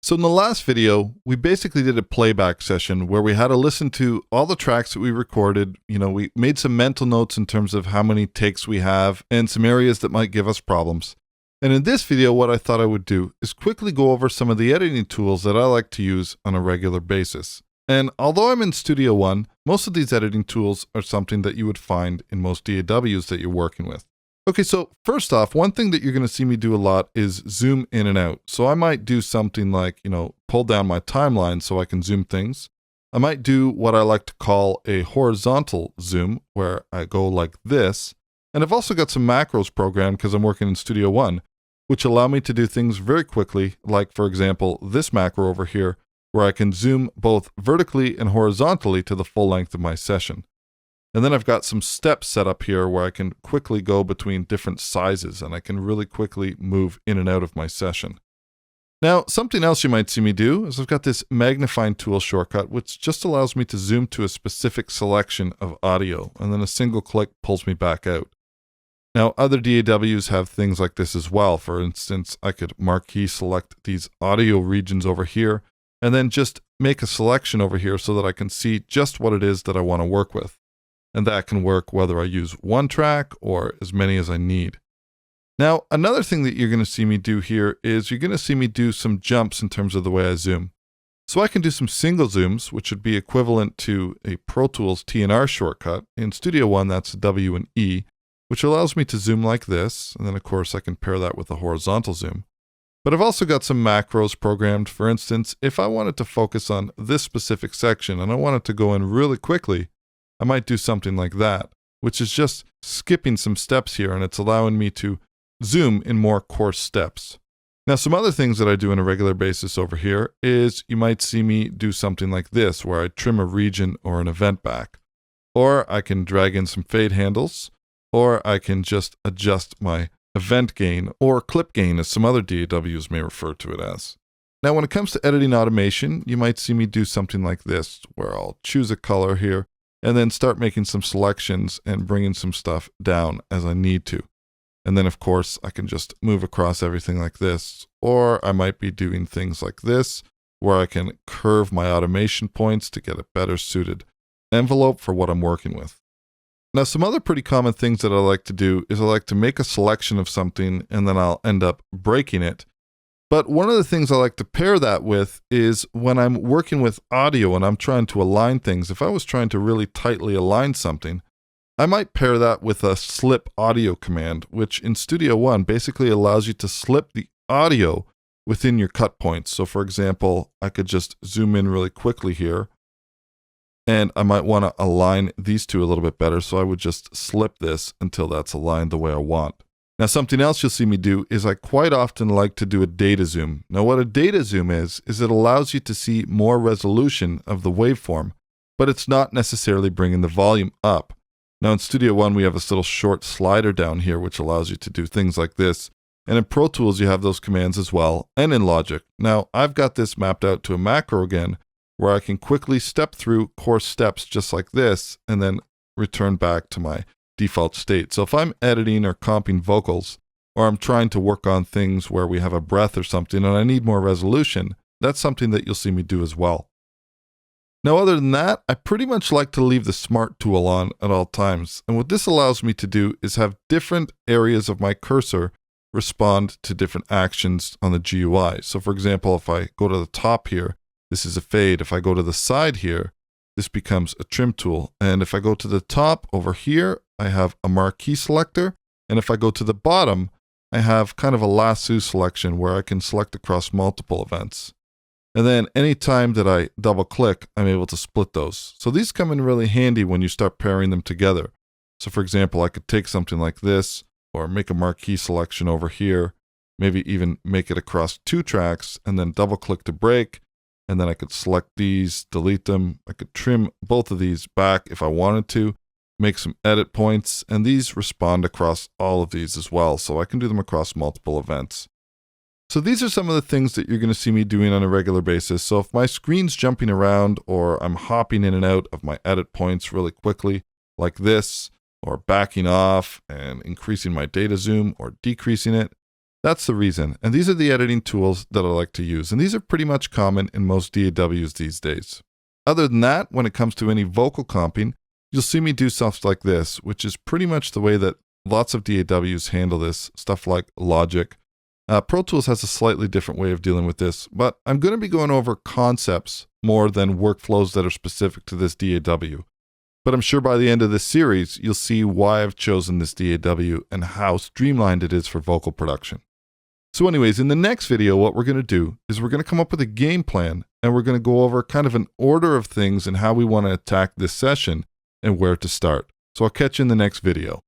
So in the last video, we basically did a playback session where we had to listen to all the tracks that we recorded. We made some mental notes in terms of how many takes we have and some areas that might give us problems. And in this video, what I thought I would do is quickly go over some of the editing tools that I like to use on a regular basis. And although I'm in Studio One, most of these editing tools are something that you would find in most DAWs that you're working with. Okay, so first off, one thing that you're going to see me do a lot is zoom in and out. So I might do something like, pull down my timeline so I can zoom things. I might do what I like to call a horizontal zoom, where I go like this. And I've also got some macros programmed because I'm working in Studio One, which allow me to do things very quickly, like, for example, this macro over here, where I can zoom both vertically and horizontally to the full length of my session. And then I've got some steps set up here where I can quickly go between different sizes and I can really quickly move in and out of my session. Now, something else you might see me do is I've got this magnifying tool shortcut, which just allows me to zoom to a specific selection of audio, and then a single click pulls me back out. Now, other DAWs have things like this as well. For instance, I could marquee select these audio regions over here, and then just make a selection over here so that I can see just what it is that I want to work with. And that can work whether I use one track or as many as I need. Now, another thing that you're going to see me do here is you're going to see me do some jumps in terms of the way I zoom. So I can do some single zooms, which would be equivalent to a Pro Tools T&R shortcut. In Studio One, that's W and E, which allows me to zoom like this. And then, of course, I can pair that with a horizontal zoom. But I've also got some macros programmed. For instance, if I wanted to focus on this specific section and I wanted to go in really quickly, I might do something like that, which is just skipping some steps here, and it's allowing me to zoom in more coarse steps. Now, some other things that I do on a regular basis over here is you might see me do something like this, where I trim a region or an event back. Or I can drag in some fade handles, or I can just adjust my event gain, or clip gain, as some other DAWs may refer to it as. Now, when it comes to editing automation, you might see me do something like this, where I'll choose a color here, and then start making some selections and bringing some stuff down as I need to. And then, of course, I can just move across everything like this. Or I might be doing things like this, where I can curve my automation points to get a better suited envelope for what I'm working with. Now, some other pretty common things that I like to do is I like to make a selection of something and then I'll end up breaking it. But one of the things I like to pair that with is when I'm working with audio and I'm trying to align things. If I was trying to really tightly align something, I might pair that with a slip audio command, which in Studio One basically allows you to slip the audio within your cut points. So for example, I could just zoom in really quickly here, and I might want to align these two a little bit better. So I would just slip this until that's aligned the way I want. Now, something else you'll see me do is I quite often like to do a data zoom. Now, what a data zoom is it allows you to see more resolution of the waveform, but it's not necessarily bringing the volume up. Now, in Studio One, we have this little short slider down here, which allows you to do things like this. And in Pro Tools, you have those commands as well, and in Logic. Now, I've got this mapped out to a macro again, where I can quickly step through coarse steps just like this, and then return back to my default state. So if I'm editing or comping vocals, or I'm trying to work on things where we have a breath or something and I need more resolution, that's something that you'll see me do as well. Now, other than that, I pretty much like to leave the Smart tool on at all times. And what this allows me to do is have different areas of my cursor respond to different actions on the GUI. So for example, if I go to the top here, this is a fade. If I go to the side here, this becomes a trim tool. And if I go to the top over here, I have a marquee selector. And if I go to the bottom, I have kind of a lasso selection where I can select across multiple events. And then anytime that I double click, I'm able to split those. So these come in really handy when you start pairing them together. So for example, I could take something like this or make a marquee selection over here, maybe even make it across two tracks and then double click to break. And then I could select these, delete them. I could trim both of these back if I wanted to, make some edit points, and these respond across all of these as well. So I can do them across multiple events. So these are some of the things that you're going to see me doing on a regular basis. So if my screen's jumping around or I'm hopping in and out of my edit points really quickly, like this, or backing off and increasing my data zoom or decreasing it, That's the reason. And these are the editing tools that I like to use. And these are pretty much common in most DAWs these days. Other than that, when it comes to any vocal comping, you'll see me do stuff like this, which is pretty much the way that lots of DAWs handle this, stuff like Logic. Pro Tools has a slightly different way of dealing with this, but I'm going to be going over concepts more than workflows that are specific to this DAW. But I'm sure by the end of this series, you'll see why I've chosen this DAW and how streamlined it is for vocal production. So anyways, in the next video, what we're going to do is we're going to come up with a game plan, and we're going to go over kind of an order of things and how we want to attack this session and where to start. So I'll catch you in the next video.